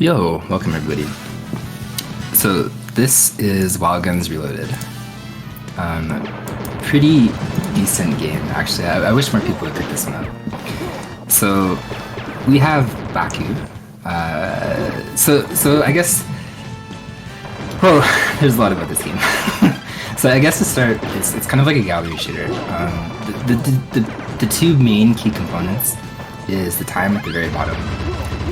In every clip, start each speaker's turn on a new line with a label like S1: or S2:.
S1: Yo, welcome everybody. So this is Wild Guns Reloaded. Pretty decent game, actually. I wish more people would pick this one up. So we have Baku. So I guess, well, there's a lot about this game. So I guess to start, it's kind of like a gallery shooter. The two main key components is the time at the very bottom.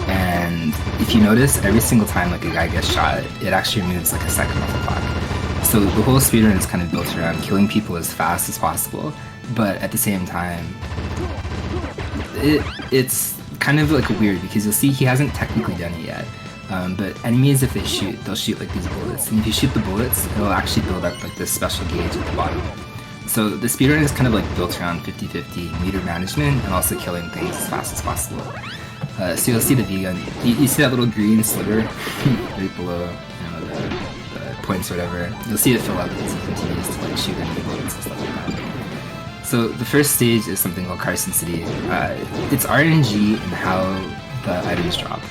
S1: And if you notice, every single time like a guy gets shot, it actually removes like a second off the clock. So the whole speedrun is kind of built around killing people as fast as possible, but at the same time, it's kind of like weird because you'll see he hasn't technically done it yet. But enemies, if they shoot, they'll shoot like these bullets, and if you shoot the bullets, it'll actually build up like this special gauge at the bottom. So the speedrun is kind of like built around 50-50 meter management and also killing things as fast as possible. So you'll see the V-gun. You see that little green sliver right below, the points or whatever. You'll see it fill up as it continues to like shoot enemy bullets and stuff like that. So the first stage is something called Carson City. It's RNG in how the items drop.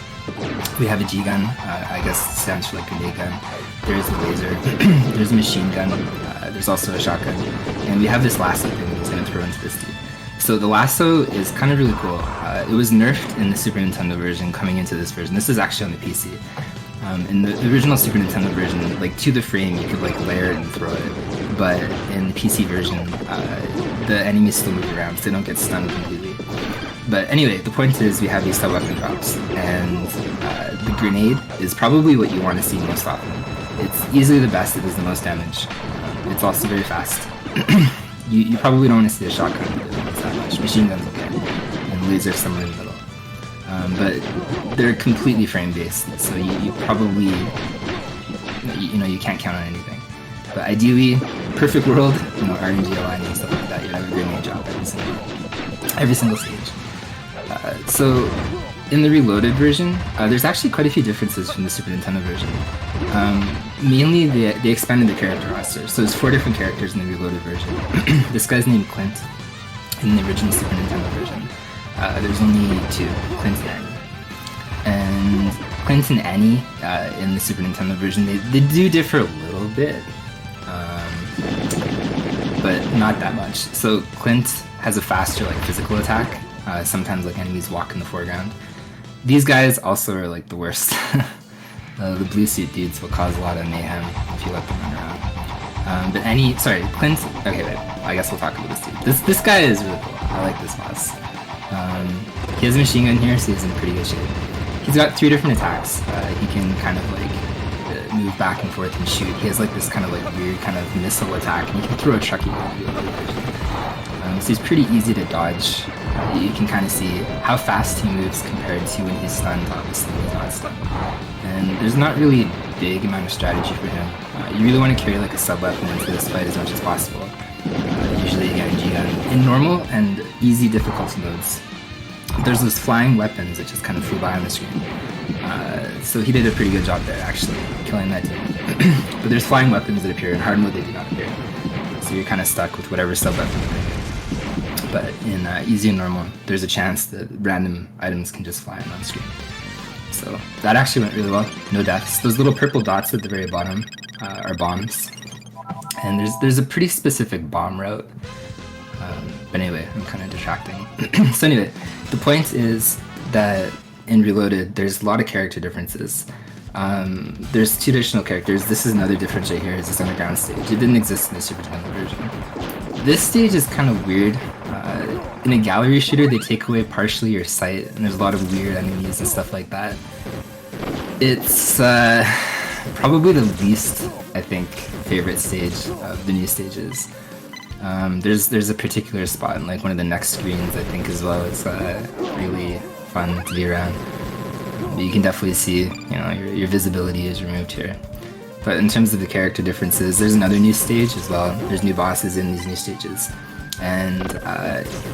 S1: We have a G-gun, I guess stands for like grenade gun. There's a laser, there's a machine gun, there's also a shotgun, and we have this lasso thing that's going to throw into this dude. So the lasso is kind of really cool. It was nerfed in the Super Nintendo version coming into this version. This is actually on the PC. In the original Super Nintendo version, like to the frame, you could like layer it and throw it. But in the PC version, the enemies still move around, so they don't get stunned completely. But anyway, the point is we have these sub-weapon drops, and the grenade is probably what you want to see most often. It's easily the best, it does the most damage. It's also very fast. You probably don't want to see a shotgun that much. Machine guns okay, and lasers somewhere in the middle. But they're completely frame-based, so you probably, you can't count on anything. But ideally, perfect world, RNG aligning and stuff like that, you have a grenade drop every single stage. So in the Reloaded version, there's actually quite a few differences from the Super Nintendo version. Mainly, they expanded the character roster. So there's 4 different characters in the Reloaded version. This guy's named Clint in the original Super Nintendo version. There's only 2, Clint and Annie. And Clint and Annie in the Super Nintendo version, they do differ a little bit, but not that much. So Clint has a faster like physical attack. Sometimes like enemies walk in the foreground. These guys also are like the worst. The blue suit dudes will cause a lot of mayhem if you let them run around. But Clint, okay wait, I guess we'll talk about this dude. This guy is really cool. I like this boss. He has a machine gun here, so he's in pretty good shape. He's got 3 different attacks. He can kind of like move back and forth and shoot. He has like this kind of like weird kind of missile attack, and he can throw a Chucky at you. So he's pretty easy to dodge. You can kind of see how fast he moves compared to when he's stunned, obviously when he's not stunned. And there's not really a big amount of strategy for him. You really want to carry like a sub-weapon into this fight as much as possible. Usually you get a G-gun in normal and easy difficulty modes. There's those flying weapons that just kind of flew by on the screen. So he did a pretty good job there, actually, killing that dude. But there's flying weapons that appear in hard mode, they do not appear. So you're kind of stuck with whatever sub-weapon you're in. But in easy and normal, there's a chance that random items can just fly on screen. So that actually went really well. No deaths. Those little purple dots at the very bottom are bombs. And there's a pretty specific bomb route. But anyway, I'm kind of detracting. So anyway, the point is that in Reloaded, there's a lot of character differences. There's 2 additional characters. This is another difference right here, is this underground stage. It didn't exist in the Super Nintendo version. This stage is kind of weird. In a gallery shooter, they take away partially your sight, and there's a lot of weird enemies and stuff like that. It's probably the least, I think, favorite stage of the new stages. There's a particular spot in like one of the next screens, I think, as well. It's really fun to be around. But you can definitely see, your visibility is removed here. But in terms of the character differences, there's another new stage as well. There's new bosses in these new stages. And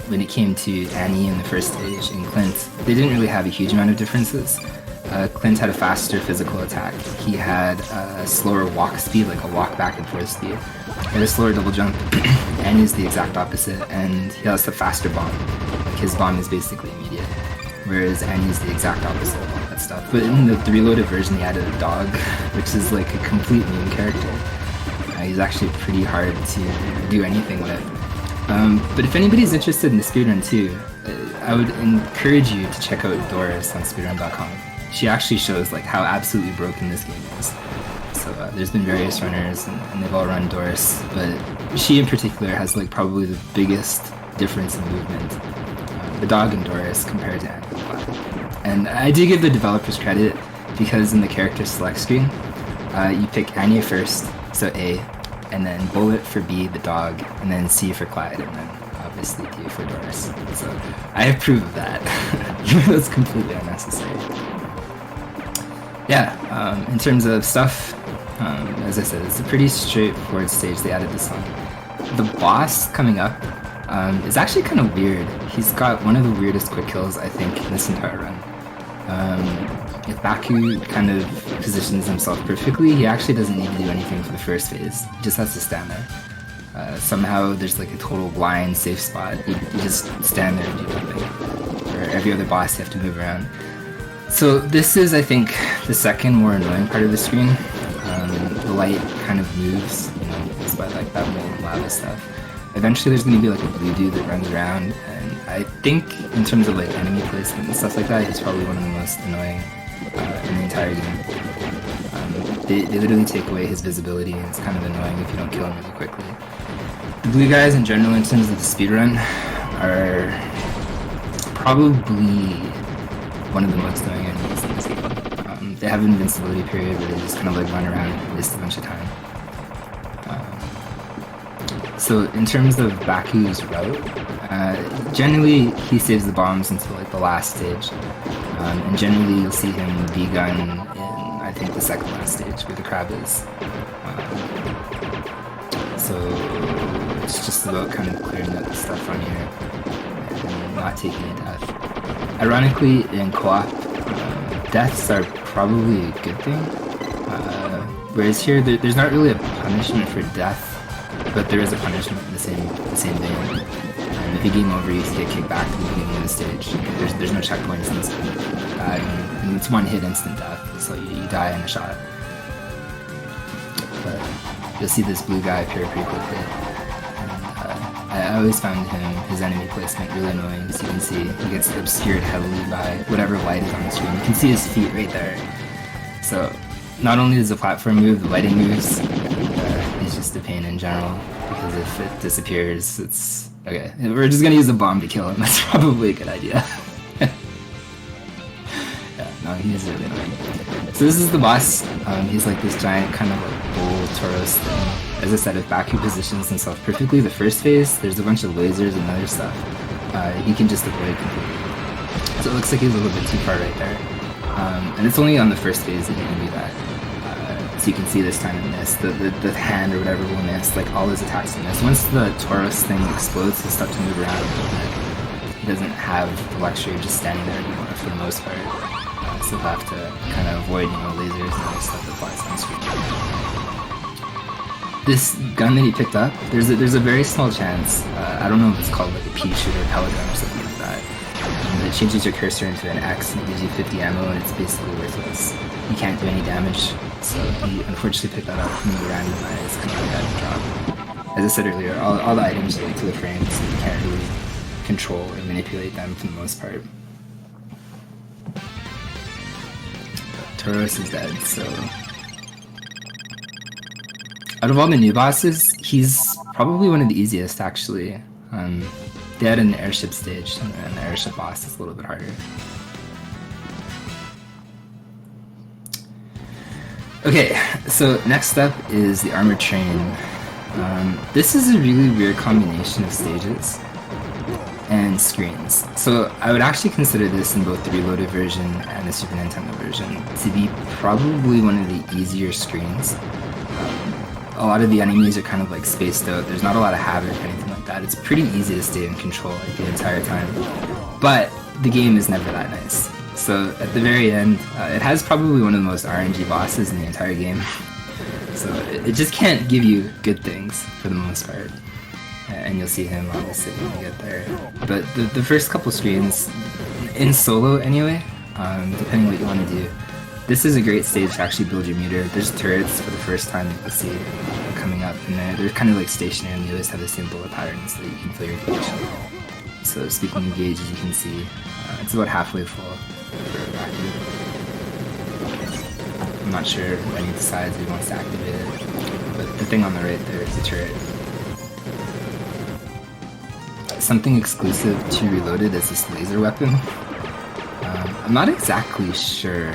S1: when it came to Annie in the first stage and Clint, they didn't really have a huge amount of differences. Clint had a faster physical attack. He had a slower walk speed, like a walk back and forth speed. He had a slower double jump. Annie's the exact opposite, and he has a faster bomb. Like his bomb is basically immediate, whereas Annie's the exact opposite. That's stuff. But in the reloaded version, he added a dog, which is like a complete new character. He's actually pretty hard to do anything with. But if anybody's interested in the speedrun too, I would encourage you to check out Doris on speedrun.com. She actually shows like how absolutely broken this game is. So there's been various runners and they've all run Doris, but she in particular has like probably the biggest difference in movement. The dog in Doris compared to Annie. And I do give the developers credit because in the character select screen, you pick Anya first, so A, and then Bullet for B, the dog, and then C for Clyde, and then obviously D for Doris. So I approve of that, even though it's completely unnecessary. Yeah, in terms of stuff, as I said, it's a pretty straightforward stage. They added this on. The boss coming up is actually kind of weird. He's got one of the weirdest quick kills, I think, in this entire run. If Baku kind of positions himself perfectly, he actually doesn't need to do anything for the first phase. He just has to stand there. Somehow there's like a total blind safe spot. You just stand there and do nothing. For every other boss, you have to move around. So this is, I think, the second more annoying part of the screen. The light kind of moves, you know, despite like that mold lava stuff. Eventually there's going to be like a blue dude that runs around, and I think in terms of like enemy placement and stuff like that, he's probably one of the most annoying in the entire game. They literally take away his visibility, and it's kind of annoying if you don't kill him really quickly. The blue guys in general, in terms of the speedrun, are probably one of the most annoying enemies in this game. They have an invincibility period where they just kind of like run around and waste a bunch of time. So in terms of Baku's route, generally he saves the bombs until like the last stage, and generally you'll see him V-gun in, I think, the second last stage where the crab is. So it's just about kind of clearing up the stuff on here and not taking a death. Ironically, in co-op, deaths are probably a good thing, whereas here there's not really a punishment for death, but there is a punishment in the same vein. And if you game over, you get kicked back to the beginning of the stage. There's no checkpoints in this game. And it's one hit instant death, so you die in a shot. But you'll see this blue guy appear pretty quickly. And I always found his enemy placement really annoying, as you can see. He gets obscured heavily by whatever light is on the screen. You can see his feet right there. So not only does the platform move, the lighting moves. It's just a pain in general, because if it disappears, it's... Okay, we're just gonna use a bomb to kill him. That's probably a good idea. Yeah, no, he's really annoying. So this is the boss. He's like this giant kind of like bull Tauros thing. As I said, if Baku positions himself perfectly, the first phase, there's a bunch of lasers and other stuff. He can just avoid completely. So it looks like he's a little bit too far right there. And it's only on the first phase that he can do that. So you can see this time it missed. The hand or whatever will miss. Like all his attacks will miss. Once the Tauros thing explodes, he'll start to move around a little bit. He doesn't have the luxury of just standing there anymore for the most part. So he'll have to kind of avoid, you know, lasers and other stuff that flies on the screen. This gun that he picked up, there's a very small chance. I don't know if it's called like a pea shooter or pellet gun or something like that. It changes your cursor into an X and it gives you 50 ammo, and it's basically worthless. You can't do any damage. So he unfortunately picked that up from the random eyes, kind of like that drop. As I said earlier, all the items relate to the frames, so you can't really control or manipulate them for the most part. Tauros is dead, so... Out of all the new bosses, he's probably one of the easiest, actually. They had an airship stage, and the airship boss is a little bit harder. Okay, so next up is the armored train. This is a really weird combination of stages and screens. So I would actually consider this in both the reloaded version and the Super Nintendo version to be probably one of the easier screens. A lot of the enemies are kind of like spaced out. There's not a lot of havoc or anything like that. It's pretty easy to stay in control like the entire time. But the game is never that nice. So at the very end, it has probably one of the most RNG bosses in the entire game. So it just can't give you good things for the most part. And you'll see him obviously when you get there. But the first couple screens, in solo anyway, depending what you want to do. This is a great stage to actually build your meter. There's turrets for the first time you'll see coming up, and they're kind of like stationary, and they always have the same bullet patterns that you can fill your gauge. So speaking of gauges, you can see it's about halfway full for Baku. I'm not sure when he decides he wants to activate it, but the thing on the right there is the turret. Something exclusive to Reloaded is this laser weapon. I'm not exactly sure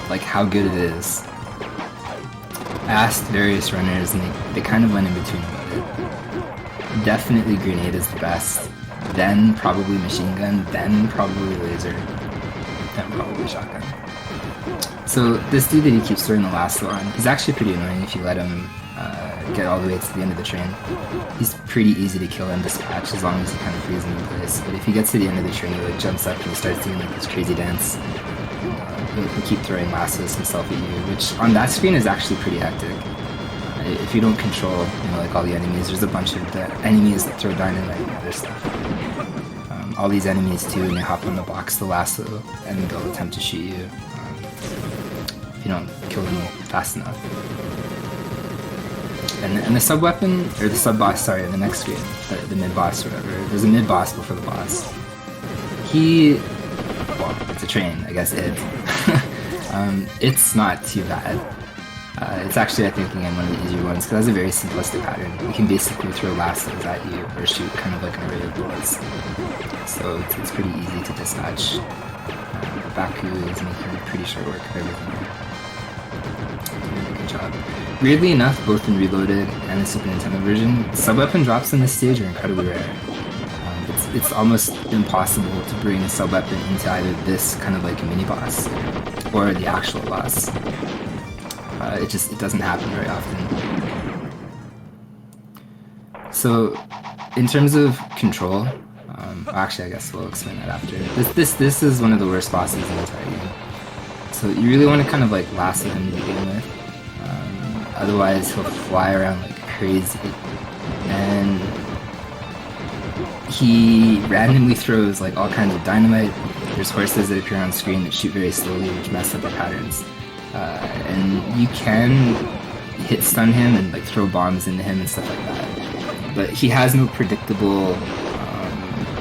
S1: like how good it is. I asked various runners and they kind of went in between about it. Definitely grenade is the best, then probably machine gun, then probably laser, then probably shotgun. So this dude that he keeps throwing the lasso on, he's actually pretty annoying if you let him get all the way to the end of the train. He's pretty easy to kill and dispatch as long as you kind of freeze him in place. But if he gets to the end of the train, he like jumps up and he starts doing like this crazy dance. He'll keep throwing lassos himself at you, which on that screen is actually pretty hectic. If you don't control, like all the enemies, there's a bunch of the enemies that throw dynamite and other stuff. All these enemies too, when they hop on the box, the lasso, and they'll attempt to shoot you if you don't kill them fast enough. And the sub-weapon, or the sub-boss, sorry, in the next screen, the mid-boss or whatever, there's a mid-boss before the boss. Well, it's a train, I guess it's not too bad. It's actually, I think, again, one of the easier ones, because it has a very simplistic pattern. You can basically throw lassos at you, or shoot kind of like an array of bullets. So it's pretty easy to dispatch. Baku is making pretty short work of everything. Good job. Weirdly enough, both in Reloaded and the Super Nintendo version, sub-weapon drops in this stage are incredibly rare. It's almost impossible to bring a sub-weapon into either this kind of like a mini-boss or the actual boss. It doesn't happen very often. So, in terms of control, actually I guess we'll explain that after. This is one of the worst bosses in the entire game. So you really want to kind of like lasso him to begin with. Otherwise he'll fly around like crazy. And he randomly throws like all kinds of dynamite. There's horses that appear on screen that shoot very slowly, which mess up the patterns. And you can hit stun him and like throw bombs into him and stuff like that. But he has no predictable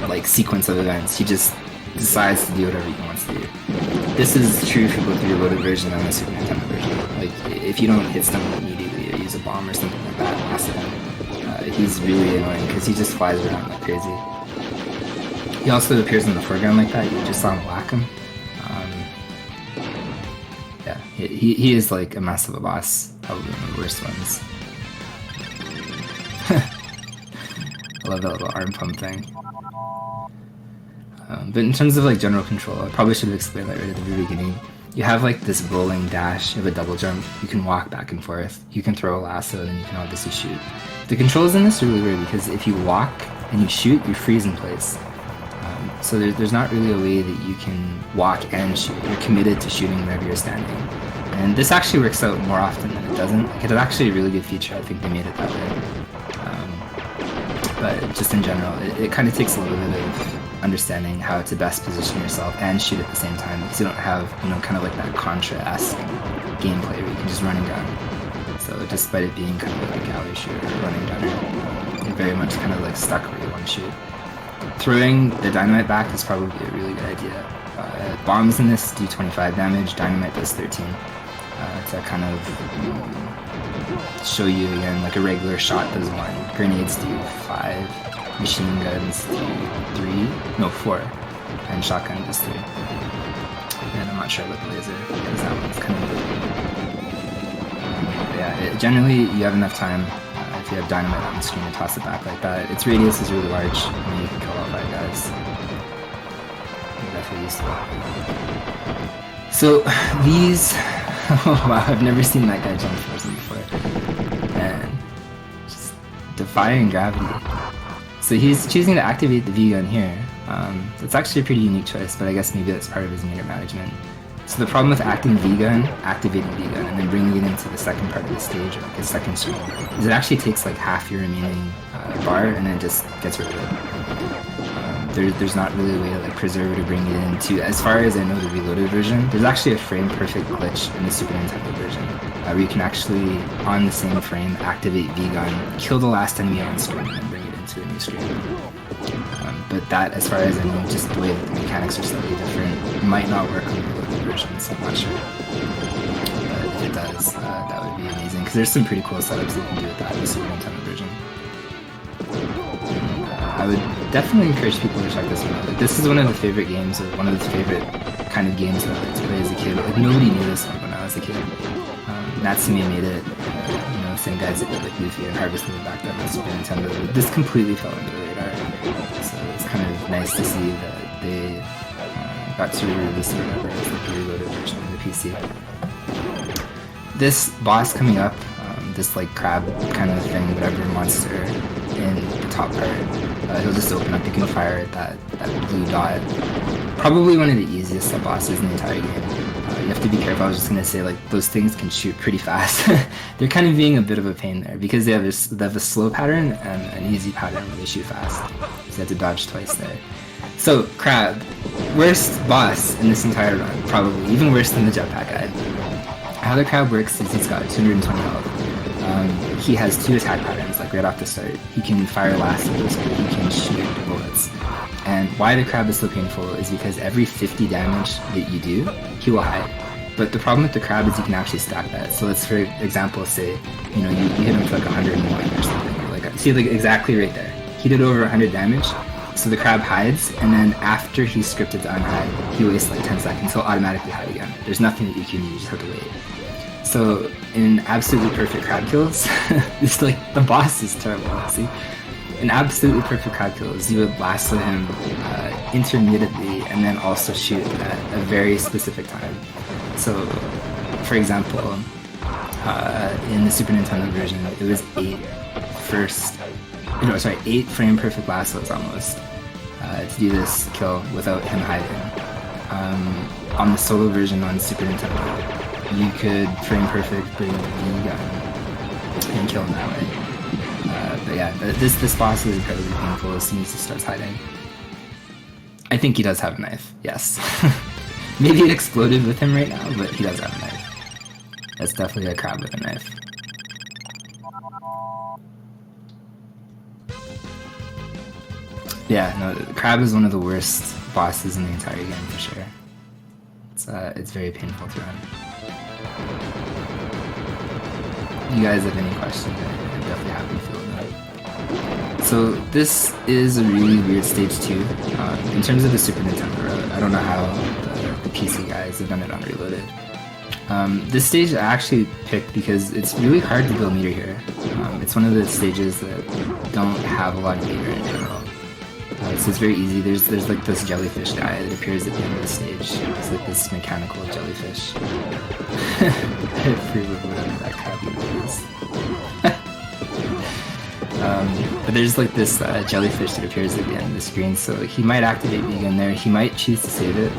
S1: like sequence of events. He just decides to do whatever he wants to do. This is true for both the Reloaded version and the Super Nintendo version. Like if you don't hit stun him immediately or use a bomb or something like that, last him, he's really annoying because he just flies around like crazy. He also appears in the foreground like that. You just saw him whack him. Yeah, he is like a mess of a boss. Probably one of the worst ones. I love that little arm pump thing. But in terms of like general control, I probably should have explained that right at the very beginning. You have like this rolling dash, you have a double jump, you can walk back and forth, you can throw a lasso, and you can obviously shoot. The controls in this are really weird because if you walk and you shoot, you freeze in place. So there's not really a way that you can walk and shoot. You're committed to shooting wherever you're standing. And this actually works out more often than it doesn't. Like, it's actually a really good feature. I think they made it that way. But just in general, it kind of takes a little bit of understanding how to best position yourself and shoot at the same time, because you don't have, kind of like that Contra-esque gameplay where you can just run and gun. So despite it being kind of like a gallery shooter or running gunner, you're very much kind of like stuck where you want to shoot. Throwing the dynamite back is probably a really good idea. Bombs in this do 25 damage, dynamite does 13. To kind of show you again, like a regular shot does 1, grenades do 5, machine guns do 4, and shotgun does 3. And I'm not sure about the laser, because that one's kind of... generally you have enough time, if you have dynamite on the screen, to toss it back like that. Its radius is really large, and you can kill all 5 guys. I'm definitely used to it. So, these... oh wow, I've never seen that guy jump frozen before. And just defying gravity. So he's choosing to activate the V-gun here. It's actually a pretty unique choice, but I guess maybe that's part of his meter management. So the problem with activating V-gun, and then bringing it into the second part of the stage, or like a second screen, is it actually takes like half your remaining bar and then just gets rid of it. There's not really a way to like preserve it or bring it into. As far as I know, the reloaded version, there's actually a frame perfect glitch in the Super Nintendo version, where you can actually on the same frame activate V-Gun, kill the last enemy on screen, and bring it into a new screen. But that, as far as I know, just the way that the mechanics are slightly different, might not work on the reloaded version, so I'm not sure. But if it does, that would be amazing, because there's some pretty cool setups you can do with that in the Super Nintendo version. I would definitely encourage people to check this one out. Like, this is one of the favorite games, or one of the favorite kind of games that I like to play as a kid. Like, nobody knew this one when I was a kid. Natsume made it, same guys that did like Luffy and Harvest Moon back then on Super Nintendo. But this completely fell under the radar. So it's kind of nice to see that they got to release it whenever as like a reloaded version of the PC. This boss coming up, this like crab kind of thing, whatever monster in the top part, he'll just open up. You can fire at that blue dot. Probably one of the easiest sub-bosses in the entire game. You have to be careful. I was just gonna say, like, those things can shoot pretty fast. They're kind of being a bit of a pain there because they have a slow pattern and an easy pattern where they shoot fast. So you have to dodge twice there. So Crab, worst boss in this entire run, probably even worse than the jetpack guy. How the Crab works is he's got 220 health. He has two attack patterns, like right off the start. He can fire lassos, but he can shoot bullets. And why the Crab is so painful is because every 50 damage that you do, he will hide. But the problem with the Crab is you can actually stack that. So let's, for example, say, you hit him for like 101 or something. Like, see, like exactly right there. He did over 100 damage, so the Crab hides, and then after he's scripted to unhide, he wastes like 10 seconds, he'll automatically hide again. There's nothing that you can do, you just have to wait. So in absolutely perfect Crab kills, it's like, the boss is terrible, see? In absolutely perfect crab kills, you would lasso him intermittently and then also shoot at a very specific time. So, for example, in the Super Nintendo version, it was 8 frame perfect lassos almost to do this kill without him hiding. On the solo version on Super Nintendo, you could frame perfect bring the gun and kill him that way. But yeah, this boss is incredibly painful as soon as he starts hiding. I think he does have a knife, yes. Maybe it exploded with him right now, but he does have a knife. That's definitely a crab with a knife. Yeah, no, Crab is one of the worst bosses in the entire game for sure. It's very painful to run. If you guys have any questions, I'm definitely happy to field them. So this is a really weird stage 2. In terms of the Super Nintendo, I don't know how the PC guys have done it on Reloaded. This stage I actually picked because it's really hard to build meter here. It's one of the stages that don't have a lot of meter in general. So it's very easy. There's like this jellyfish guy that appears at the end of the stage. It's like this mechanical jellyfish. I forget whatever that crab is. But there's like this jellyfish that appears at the end of the screen, so he might activate V-Gun there. He might choose to save it.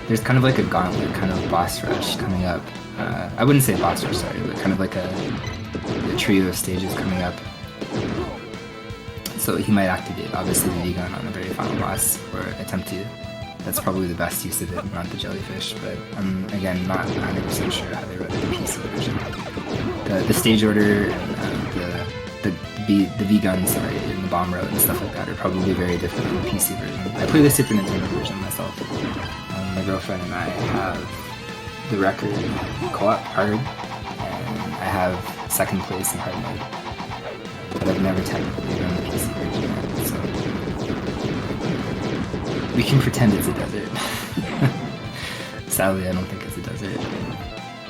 S1: There's kind of like a gauntlet, kind of boss rush coming up. I wouldn't say boss rush, sorry, but kind of like a trio of stages coming up. So he might activate, obviously, the V-Gun on the very final boss, or attempt to. That's probably the best use of it, not the jellyfish, but I'm, again, not 100% sure how they wrote the PC version. The stage order and the V-Gun, sorry, and the bomb route and stuff like that are probably very different from the PC version. I play the Super Nintendo version myself. My girlfriend and I have the record co-op hard, and I have second place in hard mode. But I've never technically run the PC version yet, so we can pretend it's a desert. Sadly, I don't think it's a desert.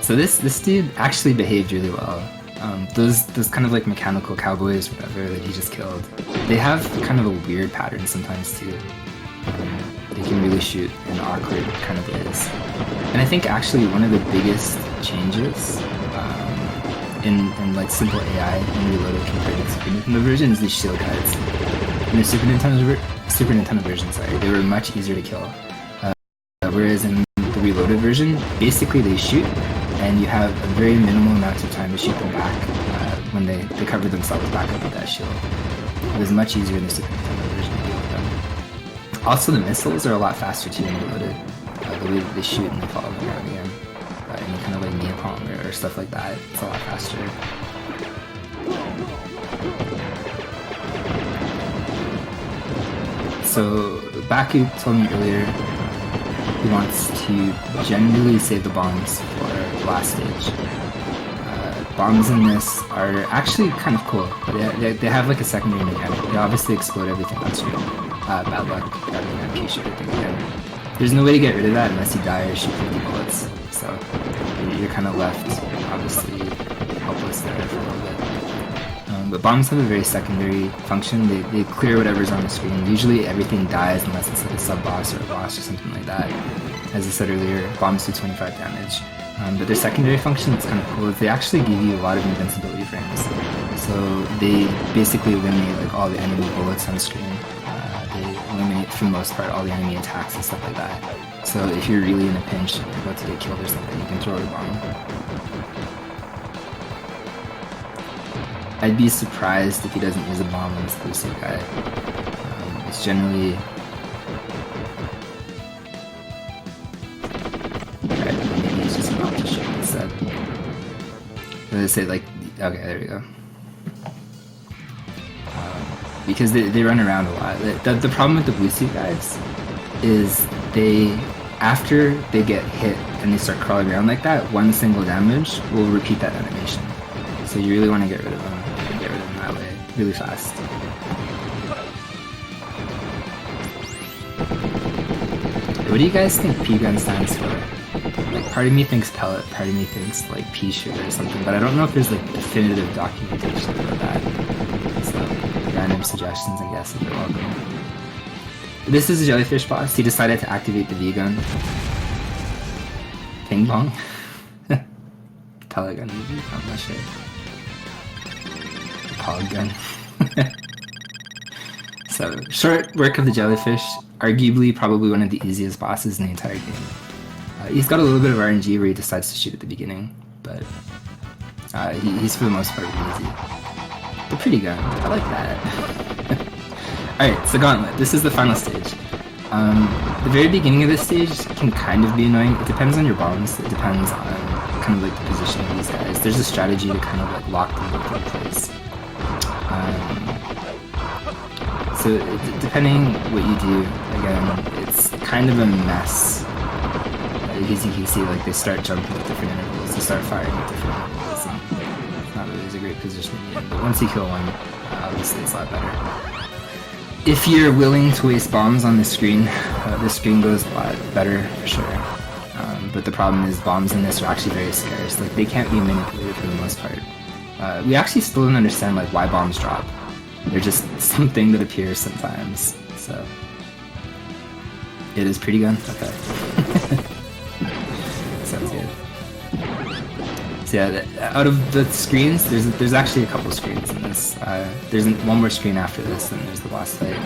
S1: So this dude actually behaved really well. Those kind of like mechanical cowboys, whatever, that he just killed, they have kind of a weird pattern sometimes too. They can really shoot in awkward kind of ways. And I think actually one of the biggest changes in like simple AI in Reloaded compared to the Super Nintendo version is these shield guides. In the Super Nintendo version, sorry, they were much easier to kill. Whereas in the Reloaded version, basically they shoot, and you have a very minimal amount of time to shoot them back when they cover themselves back up with that shield. It was much easier in the Super Nintendo version to deal with them. Also, the missiles are a lot faster too when they're loaded. The way that they shoot and they fall on the ground again. Any kind of like napalm or stuff like that, it's a lot faster. So Baku told me earlier he wants to generally save the bombs for the last stage. Bombs in this are actually kind of cool. They have like a secondary mechanic. They obviously explode everything on screen. Bad luck, having that P shoot everything again. There's no way to get rid of that unless you die or shoot 50 bullets. So you're kind of left, obviously, helpless there for a little bit. But bombs have a very secondary function. They clear whatever's on the screen. Usually everything dies unless it's like a sub-boss or a boss or something like that. As I said earlier, bombs do 25 damage. But their secondary function that's kind of cool is they actually give you a lot of invincibility frames. So they basically eliminate like all the enemy bullets on the screen. They eliminate, for the most part, all the enemy attacks and stuff like that. So if you're really in a pinch, you're about to get killed or something, you can throw a bomb. I'd be surprised if he doesn't use a bomb on this blue suit guy. It's generally... Alright, maybe he's just about to shoot instead. Let's say like... Okay, there we go. Because they run around a lot. The problem with the blue suit guys is after they get hit and they start crawling around like that, one single damage will repeat that animation. So you really want to get rid of them. Get rid of them that way, really fast. What do you guys think P-gun stands for? Like, part of me thinks pellet, part of me thinks like pea shooter or something, but I don't know if there's like definitive documentation about that. So, random suggestions, I guess, if you're welcome. This is a jellyfish boss. He decided to activate the V-gun. Ping pong? Pellet gun, maybe? I'm not sure. Pog gun. So, short work of the jellyfish. Arguably, probably one of the easiest bosses in the entire game. He's got a little bit of RNG where he decides to shoot at the beginning, but he's for the most part easy. The pretty gun. I like that. Alright, so Gauntlet. This is the final stage. The very beginning of this stage can kind of be annoying. It depends on your bombs. It depends on kind of like the position of these guys. There's a strategy to kind of like lock them both in place. So depending what you do, again, it's kind of a mess. As you can see, like they start jumping at different intervals, they start firing at different intervals, and it's not always a great position to be in. But once you kill one, obviously it's a lot better. If you're willing to waste bombs on this screen goes a lot better for sure. But the problem is bombs in this are actually very scarce. Like they can't be manipulated for the most part. We actually still don't understand like why bombs drop. They're just something that appears sometimes. So it is pretty gun. Okay. Sounds good. So yeah, out of the screens, there's actually a couple screens in this. There's one more screen after this, and there's the boss fight.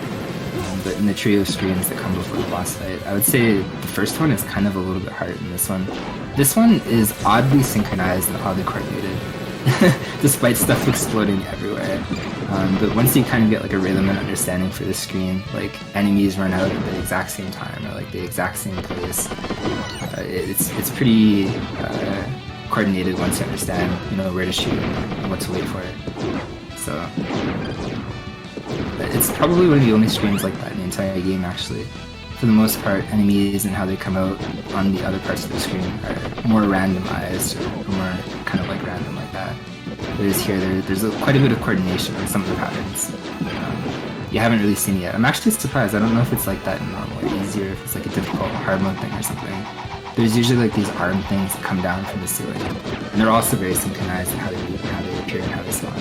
S1: But in the trio of screens that come before the boss fight, I would say the first one is kind of a little bit harder than this one. This one is oddly synchronized and oddly coordinated, despite stuff exploding everywhere. But once you kind of get like a rhythm and understanding for the screen, like enemies run out at the exact same time or like the exact same place. It's pretty coordinated once you understand, you know, where to shoot and what to wait for. So it's probably one of the only screens like that in the entire game, actually. For the most part, enemies and how they come out on the other parts of the screen are more randomized or more kind of like random like that. Whereas here, there's quite a bit of coordination on some of the patterns. You haven't really seen it yet. I'm actually surprised. I don't know if it's like that in normal or easier, if it's like a difficult hard mode thing or something. There's usually like these arm things that come down from the ceiling, and they're also very synchronized in how they move, and how they appear, and how they spawn.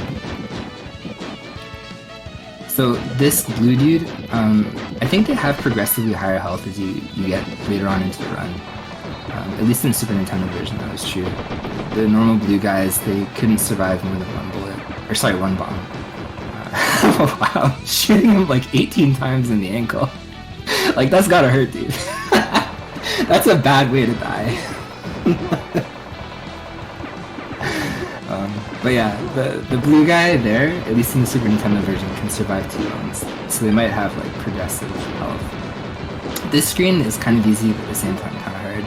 S1: So this blue dude, I think they have progressively higher health as you get later on into the run. At least in the Super Nintendo version, that was true. The normal blue guys, they couldn't survive more than one bullet. Or sorry, one bomb. Wow, shooting him like 18 times in the ankle. Like, that's gotta hurt, dude. That's a bad way to die. But yeah, the blue guy there, at least in the Super Nintendo version, can survive 2 rounds. So they might have like progressive health. This screen is kind of easy, but at the same time kind of hard.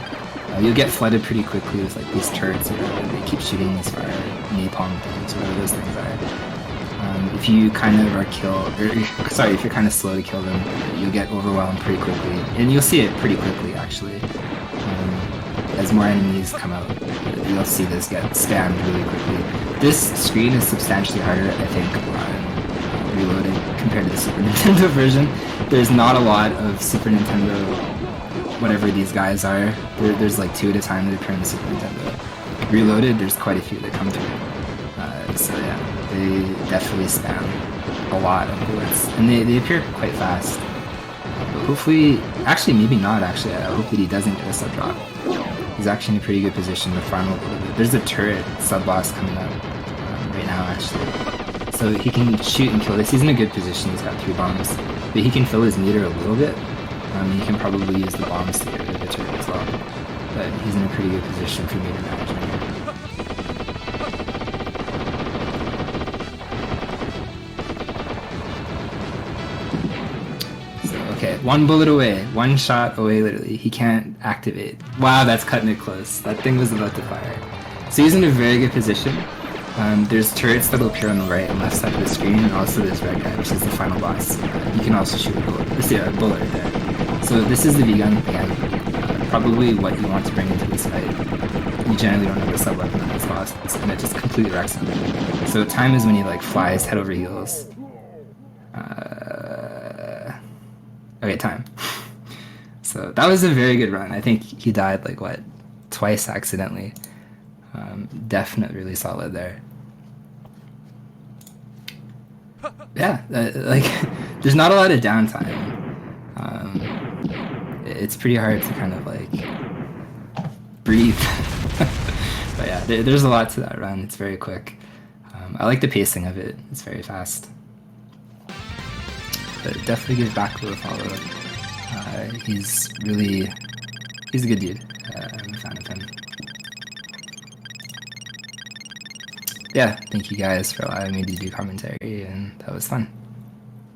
S1: You'll get flooded pretty quickly with like these turrets or whatever. They keep shooting these fire napalm things, whatever those things are. If you kind of are killed, or sorry, if you're kind of slow to kill them, you'll get overwhelmed pretty quickly, and you'll see it pretty quickly actually. As more enemies come out, you'll see this get spammed really quickly. This screen is substantially harder, I think, on Reloaded compared to the Super Nintendo version. There's not a lot of Super Nintendo, whatever these guys are. There's like 2 at a time that appear in the Super Nintendo. Reloaded, there's quite a few that come through. So yeah, they definitely spam a lot of bullets, and they appear quite fast. But hopefully, actually maybe not actually, I hope that he doesn't get a sub drop. He's actually in a pretty good position to farm a little bit. There's a turret sub-boss coming up right now actually. So he can shoot and kill this. He's in a good position, he's got 3 bombs. But he can fill his meter a little bit. He can probably use the bombs to get rid of the turret as well. But he's in a pretty good position for meter management here. Okay, 1 bullet away, 1 shot away literally. He can't activate. Wow, that's cutting it close. That thing was about to fire. So he's in a very good position. There's turrets that'll appear on the right and left side of the screen, and also this red guy, which is the final boss. You can also shoot a bullet. A bullet right there. So this is the V-gun, again. Probably what you want to bring into this fight. You generally don't have a sub-weapon on this boss, and it just completely wrecks him. So time is when he like flies head over heels. Okay, time. So that was a very good run. I think he died like what, twice accidentally. Definitely really solid there. Yeah, like there's not a lot of downtime. It's pretty hard to kind of like breathe. But yeah, there's a lot to that run. It's very quick. I like the pacing of it. It's very fast. But definitely give Bakuman a follow. He's a good dude. I'm a fan of him. Yeah, thank you guys for allowing me to do commentary, and that was fun.